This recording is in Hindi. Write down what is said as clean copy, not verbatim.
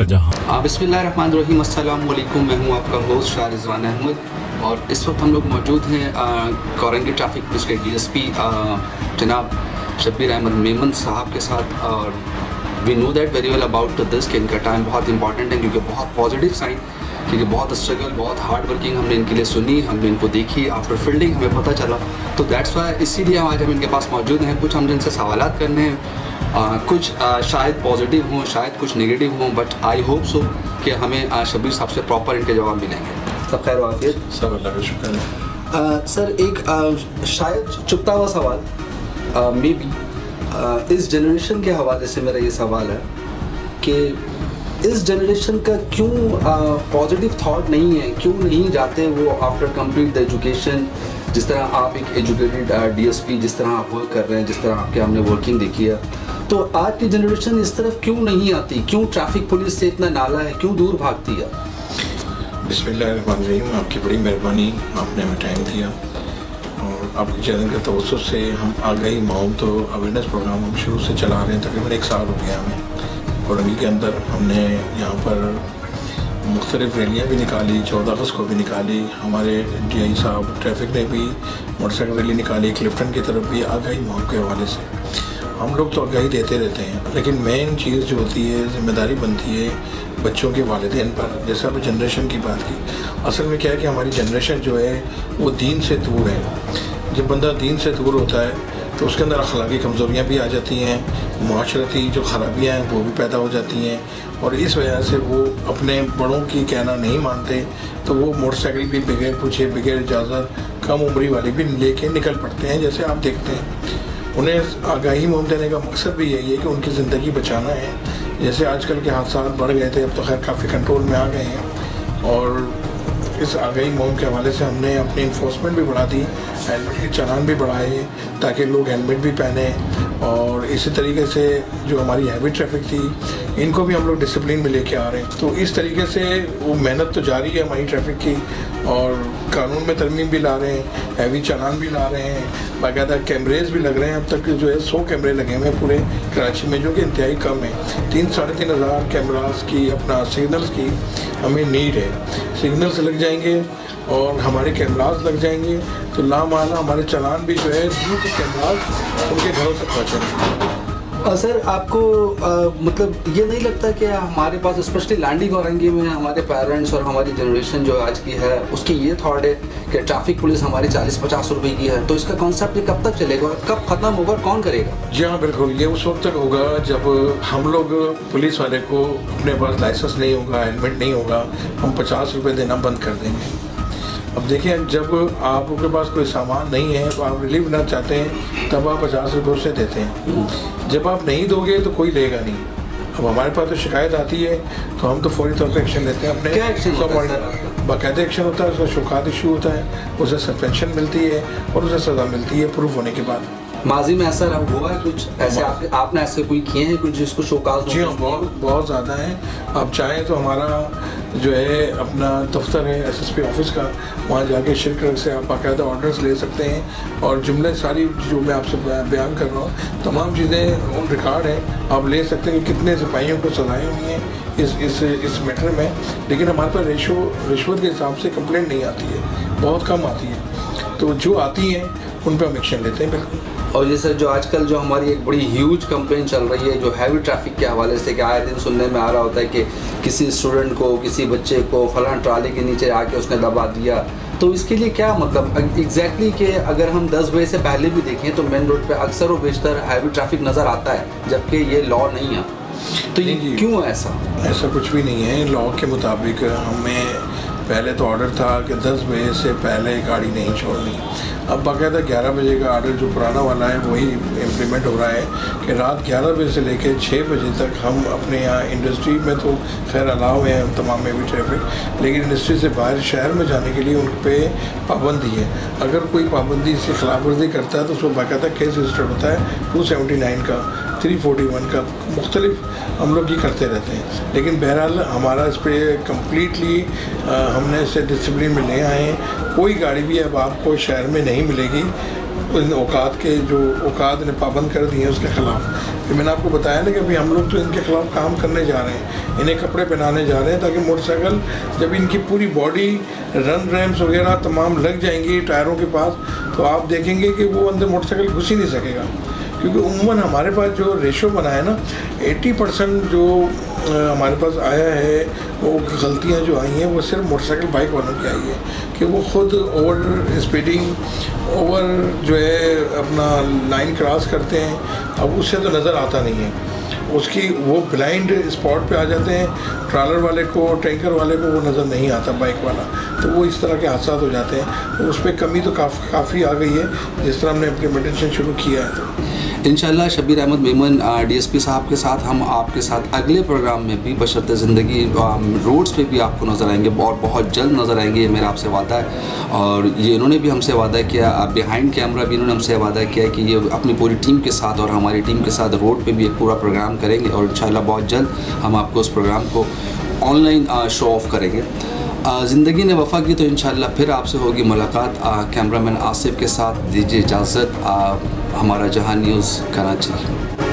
शाहजहां। बिस्मिल्लाहिर्रहमानिर्रहीम, अस्सलाम वालेकुम। मैं हूं आपका होस्ट शाह रिजवान अहमद और इस वक्त हम लोग मौजूद हैं कोरंगी ट्रैफिक पुलिस के DSP जनाब शब्बीर अहमद मेमन साहब के साथ। और we know that very well about this कि इनका टाइम बहुत इंपॉर्टेंट है, क्योंकि बहुत पॉजिटिव साइन, क्योंकि बहुत स्ट्रगल, बहुत हार्ड वर्किंग हमने इनके लिए सुनी, हमने इनको देखी, आफ्टर फील्डिंग हमें पता चला। तो दैट्स वाई इसीलिए आज हम इनके पास मौजूद हैं। कुछ हम इनसे सवालात करने हैं, कुछ शायद पॉजिटिव हों, शायद कुछ नेगेटिव हों, बट आई होप सो कि हमें शब्बीर साहब से प्रॉपर इनके जवाब मिलेंगे। सब खैर वाफियत? सब अल्लाह का शुक्र है। सर, एक शायद चुपता हुआ सवाल, मे बी इस जनरेशन के हवाले से मेरा ये सवाल है कि इस जनरेशन का क्यों पॉजिटिव थॉट नहीं है, क्यों नहीं जाते वो आफ्टर कंप्लीट द एजुकेशन, जिस तरह आप एक एजुकेटेड DSP, जिस तरह आप वर्क कर रहे हैं, जिस तरह आपके हमने वर्किंग देखी है, तो आज की जनरेशन इस तरफ क्यों नहीं आती? क्यों ट्रैफिक पुलिस से इतना नाला है, क्यों दूर भागती है? बिस्मिल्लाहिर्रहमानिर्रहीम, आपकी बड़ी मेहरबानी, आपने हमें टाइम दिया और आपके चैनल के तवज्जुह से हम आगाही माहौल तो अवेयरनेस प्रोग्राम हम शुरू से चला रहे हैं। तकरीबन 1 साल हो गया हमें। कोरंगी के अंदर हमने यहाँ पर मुख्तलिफ रैलियाँ भी निकाली, 14 अगस्त को भी निकाली, हमारे DI साहब ट्रैफिक ने भी मोटरसाइकिल रैली निकाली, क्लिफ्टन की तरफ भी आगाही माहौल के हवाले से। हम लोग तो आगाही देते रहते हैं, लेकिन मेन चीज़ जो होती है, जिम्मेदारी बनती है बच्चों के वालिदैन पर। जैसे आपने जनरेशन की बात की, असल में क्या है कि हमारी जनरेशन जो है वो दीन से दूर है। जब बंदा दीन से दूर होता है तो उसके अंदर अखलाकी कमज़ोरियाँ भी आ जाती हैं, माशरती जो ख़राबियाँ हैं वो भी पैदा हो जाती हैं, और इस वजह से वो अपने बड़ों की कहना नहीं मानते, तो वो मोटरसाइकिल भी बगैर पूछे, बगैर इजाज़त, कम उम्री वाले भी लेके निकल पड़ते हैं। जैसे आप देखते हैं, उन्हें आगाही मुहिम देने का मकसद भी यही है कि उनकी ज़िंदगी बचाना है। जैसे आजकल के हादसा बढ़ गए थे, अब तो खैर काफ़ी कंट्रोल में आ गए हैं, और इस आगाही मुहिम के हवाले से हमने अपनी इन्फोर्समेंट भी बढ़ा दी, हेलमेट के चालान भी बढ़ाए ताकि लोग हेलमेट भी पहने, और इसी तरीके से जो हमारी हैवी ट्रैफिक थी इनको भी हम लोग डिसिप्लिन में लेके आ रहे हैं। तो इस तरीके से वो मेहनत तो जारी है हमारी ट्रैफिक की, और कानून में तरमीम भी ला रहे हैं, हैवी चालान भी ला रहे हैं, बाकायदा कैमरेज भी लग रहे हैं। अब तक जो है 100 कैमरे लगे हुए हैं पूरे कराची में, जो कि इंतहाई कम है। 3-3.5 हज़ार कैमरास की, अपना सिग्नल्स की हमें नीड है। सिग्नल्स लग जाएंगे और हमारे कैमरास लग जाएंगे तो लामाला हमारे चालान भी जो है दूर के कैमरास उनके घरों तक पहुँचेंगे। सर, आपको मतलब ये नहीं लगता कि हमारे पास स्पेशली लांडी कोरंगी में हमारे पेरेंट्स और हमारी जनरेशन जो आज की है उसकी ये थॉट है कि ट्रैफिक पुलिस हमारी 40-50 रुपए की है, तो इसका कॉन्सेप्ट ये कब तक चलेगा, कब ख़त्म होगा, कौन करेगा? जी हाँ, बिल्कुल, ये उस वक्त तक होगा जब हम लोग पुलिस वाले को अपने पास लाइसेंस नहीं होगा, हेलमेट नहीं होगा, हम 50 रुपये देना बंद कर देंगे। अब देखिए, जब आपके पास कोई सामान नहीं है तो आप रिलीव ना चाहते हैं, तब आप 50 रुपये उससे देते हैं। जब आप नहीं दोगे तो कोई लेगा नहीं। अब हमारे पास तो शिकायत आती है तो हम तो फौरी तौर पर एक्शन लेते हैं। अपने क्या एक्शन होता है? बाकायदा एक्शन होता है, उसका शुकात इशू होता है, उसे सस्पेंशन मिलती है और उसे सज़ा मिलती है प्रूफ होने के बाद। माजी में ऐसा हुआ है कुछ ऐसे आपने ऐसे कोई किए हैं कुछ जिसको शोकाज? जी हाँ, बहुत ज़्यादा है। आप चाहें तो हमारा जो है अपना दफ्तर है SSP ऑफिस का, वहाँ जाके शिरकत से आप बाकायदा ऑर्डर्स ले सकते हैं, और जुमले सारी जो मैं आपसे बयान कर रहा हूँ तमाम चीज़ें ऑन रिकॉर्ड हैं, आप ले सकते हैं कि कितने सिपाहियों को सजाएँ हुई हैं इस मैटर में। लेकिन हमारे पास रिश्वत के हिसाब से कंप्लेंट नहीं आती है, बहुत कम आती है, तो जो आती हैं उन पर हम एक्शन लेते हैं। बिल्कुल। और ये सर, जो आजकल जो हमारी एक बड़ी ह्यूज कंप्लेन चल रही है जो हैवी ट्रैफिक के हवाले से, कि आए दिन सुनने में आ रहा होता है कि किसी स्टूडेंट को, किसी बच्चे को फलां ट्राली के नीचे आके उसने दबा दिया, तो इसके लिए क्या मतलब एग्जैक्टली कि अगर हम 10 बजे से पहले भी देखें तो मेन रोड पे अक्सर और बेशतर हैवी ट्रैफिक नज़र आता है, जबकि ये लॉ नहीं है। तो ये क्यों ऐसा कुछ भी नहीं है। लॉ के मुताबिक हमें पहले तो ऑर्डर था कि 10 बजे से पहले गाड़ी नहीं छोड़नी। अब बाकायदा 11 बजे का ऑर्डर जो पुराना वाला है वही इम्प्लीमेंट हो रहा है कि रात 11 बजे से लेकर 6 बजे तक हम अपने यहाँ इंडस्ट्री में तो खैर अलाउ है तमाम में भी ट्रैफिक, लेकिन इंडस्ट्री से बाहर शहर में जाने के लिए उन पर पाबंदी है। अगर कोई पाबंदी से खिलाफ वर्जी करता है तो उसको बाकायदा केस रजिस्टर्ड होता है 279 का, 341 का, मुख्तलिफ हम लोग ये करते रहते हैं। लेकिन बहरहाल हमारा इस पर कम्प्लीटली हमने इसे डिसिप्लिन में ले आए हैं। कोई गाड़ी भी अब आपको शहर में नहीं मिलेगी इन औकात के जो औकात ने पाबंद कर दिए हैं उसके ख़िलाफ़। फिर मैंने आपको बताया ना कि अभी हम लोग तो इनके ख़िलाफ़ काम करने जा रहे हैं, इन्हें कपड़े पहनाने जा रहे हैं ताकि मोटरसाइकिल जब इनकी पूरी बॉडी रन रैम्स वगैरह तमाम लग जाएंगी टायरों के पास, तो आप देखेंगे कि वो अंदर मोटरसाइकिल घुस ही नहीं सकेगा। क्योंकि उम्मन हमारे पास जो रेशो बना है ना, 80% जो हमारे पास आया है वो गलतियाँ जो आई हैं वो सिर्फ मोटरसाइकिल बाइक वालों की आई है कि वो ख़ुद ओवर स्पीडिंग, ओवर जो है अपना लाइन क्रॉस करते हैं। अब उससे तो नज़र आता नहीं है, उसकी वो ब्लाइंड स्पॉट पे आ जाते हैं। ट्रॉलर वाले को, टैंकर वाले को वो नज़र नहीं आता, बाइक वाला, तो वो इस तरह के हादसा हो जाते हैं। तो उस पर कमी तो काफ़ी आ गई है जिस तरह हमने इम्प्लीमेंटेशन शुरू किया है। तो इंशाल्लाह शब्बीर अहमद मेमन DSP साहब के साथ हम आपके साथ अगले प्रोग्राम में भी बशर्ते ज़िंदगी रोड्स पे भी आपको नज़र आएंगे और बहुत जल्द नज़र आएंगे, ये मेरा आपसे वादा है। और ये इन्होंने भी हमसे वादा किया, बिहाइंड कैमरा भी इन्होंने हमसे वादा किया कि ये अपनी पूरी टीम के साथ और हमारी टीम के साथ रोड पे भी एक पूरा प्रोग्राम करेंगे और इंशाल्लाह बहुत जल्द हम आपको उस प्रोग्राम को ऑनलाइन शो ऑफ करेंगे। ज़िंदगी ने वफ़ा की तो इंशाल्लाह फिर आपसे होगी मुलाकात। कैमरामैन आसिफ के साथ दीजिए इजाज़त। हमारा जहां न्यूज़ कराची।